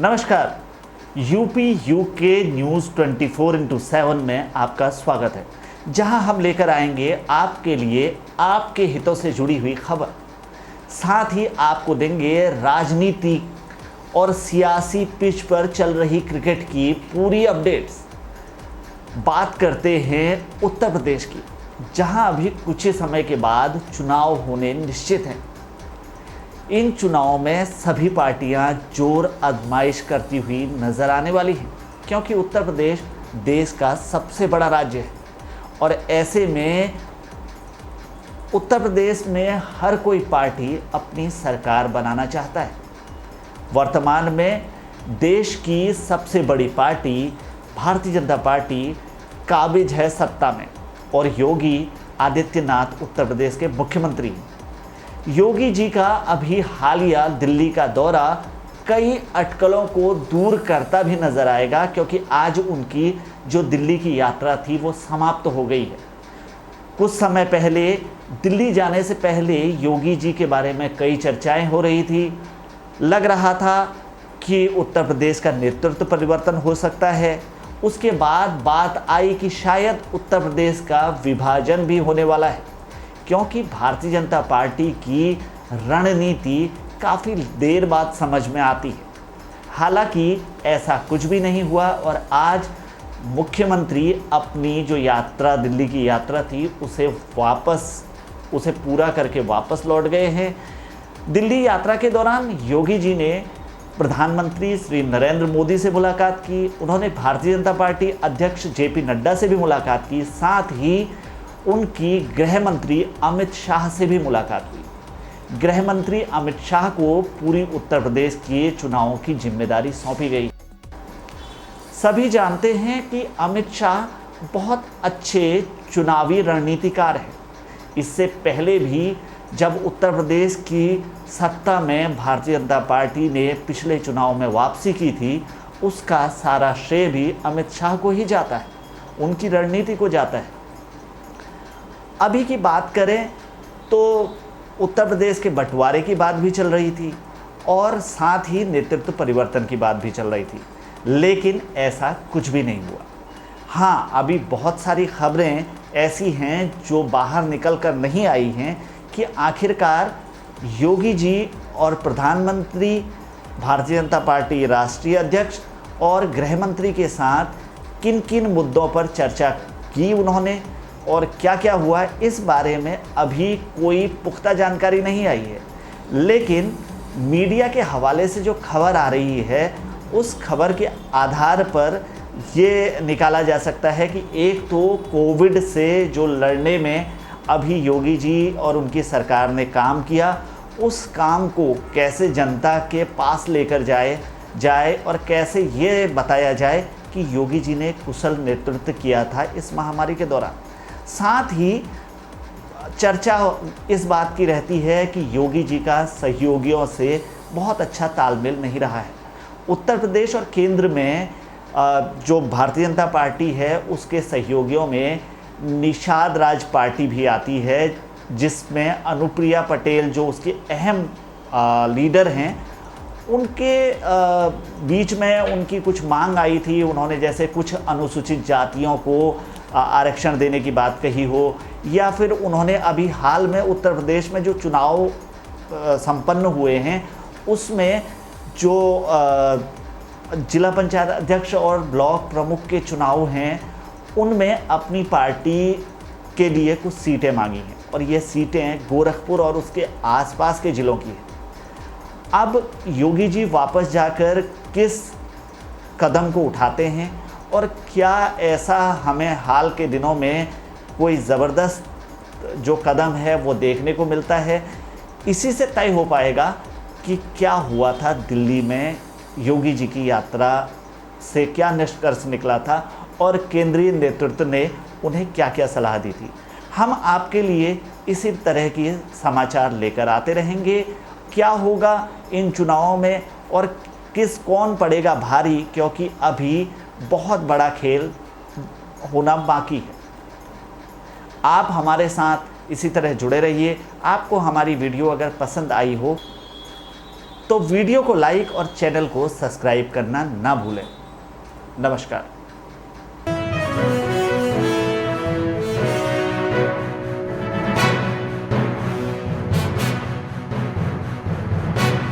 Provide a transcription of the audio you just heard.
नमस्कार। UP UK news 24/7 में आपका स्वागत है, जहां हम लेकर आएंगे आपके लिए आपके हितों से जुड़ी हुई खबर। साथ ही आपको देंगे राजनीतिक और सियासी पिच पर चल रही क्रिकेट की पूरी अपडेट्स। बात करते हैं उत्तर प्रदेश की, जहां अभी कुछ ही समय के बाद चुनाव होने निश्चित हैं। इन चुनावों में सभी पार्टियां जोर आजमाइश करती हुई नजर आने वाली हैं, क्योंकि उत्तर प्रदेश देश का सबसे बड़ा राज्य है और ऐसे में उत्तर प्रदेश में हर कोई पार्टी अपनी सरकार बनाना चाहता है। वर्तमान में देश की सबसे बड़ी पार्टी भारतीय जनता पार्टी काबिज है सत्ता में और योगी आदित्यनाथ उत्तर प्रदेश के मुख्यमंत्री हैं। योगी जी का अभी हालिया दिल्ली का दौरा कई अटकलों को दूर करता भी नजर आएगा, क्योंकि आज उनकी जो दिल्ली की यात्रा थी वो समाप्त हो गई है। कुछ समय पहले दिल्ली जाने से पहले योगी जी के बारे में कई चर्चाएं हो रही थी। लग रहा था कि उत्तर प्रदेश का नेतृत्व परिवर्तन हो सकता है। उसके बाद बात आई कि शायद उत्तर प्रदेश का विभाजन भी होने वाला है, क्योंकि भारतीय जनता पार्टी की रणनीति काफ़ी देर बाद समझ में आती है। हालांकि ऐसा कुछ भी नहीं हुआ और आज मुख्यमंत्री अपनी जो यात्रा दिल्ली की यात्रा थी उसे पूरा करके वापस लौट गए हैं। दिल्ली यात्रा के दौरान योगी जी ने प्रधानमंत्री श्री नरेंद्र मोदी से मुलाकात की। उन्होंने भारतीय जनता पार्टी अध्यक्ष जेपी नड्डा से भी मुलाकात की। साथ ही उनकी गृह मंत्री अमित शाह से भी मुलाकात हुई। गृह मंत्री अमित शाह को पूरी उत्तर प्रदेश के चुनावों की जिम्मेदारी सौंपी गई। सभी जानते हैं कि अमित शाह बहुत अच्छे चुनावी रणनीतिकार हैं। इससे पहले भी जब उत्तर प्रदेश की सत्ता में भारतीय जनता पार्टी ने पिछले चुनाव में वापसी की थी, उसका सारा श्रेय भी अमित शाह को ही जाता है, उनकी रणनीति को जाता है। अभी की बात करें तो उत्तर प्रदेश के बंटवारे की बात भी चल रही थी और साथ ही नेतृत्व परिवर्तन की बात भी चल रही थी, लेकिन ऐसा कुछ भी नहीं हुआ। हाँ, अभी बहुत सारी खबरें ऐसी हैं जो बाहर निकल कर नहीं आई हैं कि आखिरकार योगी जी और प्रधानमंत्री, भारतीय जनता पार्टी राष्ट्रीय अध्यक्ष और गृह मंत्री के साथ किन किन मुद्दों पर चर्चा की उन्होंने और क्या क्या हुआ, इस बारे में अभी कोई पुख्ता जानकारी नहीं आई है। लेकिन मीडिया के हवाले से जो खबर आ रही है, उस खबर के आधार पर ये निकाला जा सकता है कि एक तो कोविड से जो लड़ने में अभी योगी जी और उनकी सरकार ने काम किया, उस काम को कैसे जनता के पास लेकर जाए और कैसे ये बताया जाए कि योगी जी ने कुशल नेतृत्व किया था इस महामारी के दौरान। साथ ही चर्चा इस बात की रहती है कि योगी जी का सहयोगियों से बहुत अच्छा तालमेल नहीं रहा है। उत्तर प्रदेश और केंद्र में जो भारतीय जनता पार्टी है उसके सहयोगियों में निषाद राज पार्टी भी आती है, जिसमें अनुप्रिया पटेल जो उसके अहम लीडर हैं, उनके बीच में उनकी कुछ मांग आई थी। उन्होंने जैसे कुछ अनुसूचित जातियों को आरक्षण देने की बात कही हो, या फिर उन्होंने अभी हाल में उत्तर प्रदेश में जो चुनाव संपन्न हुए हैं उसमें जो जिला पंचायत अध्यक्ष और ब्लॉक प्रमुख के चुनाव हैं, उनमें अपनी पार्टी के लिए कुछ सीटें मांगी हैं और ये सीटें गोरखपुर और उसके आसपास के ज़िलों की हैं। अब योगी जी वापस जाकर किस कदम को उठाते हैं और क्या ऐसा हमें हाल के दिनों में कोई ज़बरदस्त जो कदम है वो देखने को मिलता है, इसी से तय हो पाएगा कि क्या हुआ था दिल्ली में। योगी जी की यात्रा से क्या निष्कर्ष निकला था और केंद्रीय नेतृत्व ने उन्हें क्या क्या सलाह दी थी। हम आपके लिए इसी तरह के समाचार लेकर आते रहेंगे। क्या होगा इन चुनावों में और कौन पड़ेगा भारी, क्योंकि अभी बहुत बड़ा खेल होना बाकी है। आप हमारे साथ इसी तरह जुड़े रहिए। आपको हमारी वीडियो अगर पसंद आई हो तो वीडियो को लाइक और चैनल को सब्सक्राइब करना ना भूलें। नमस्कार।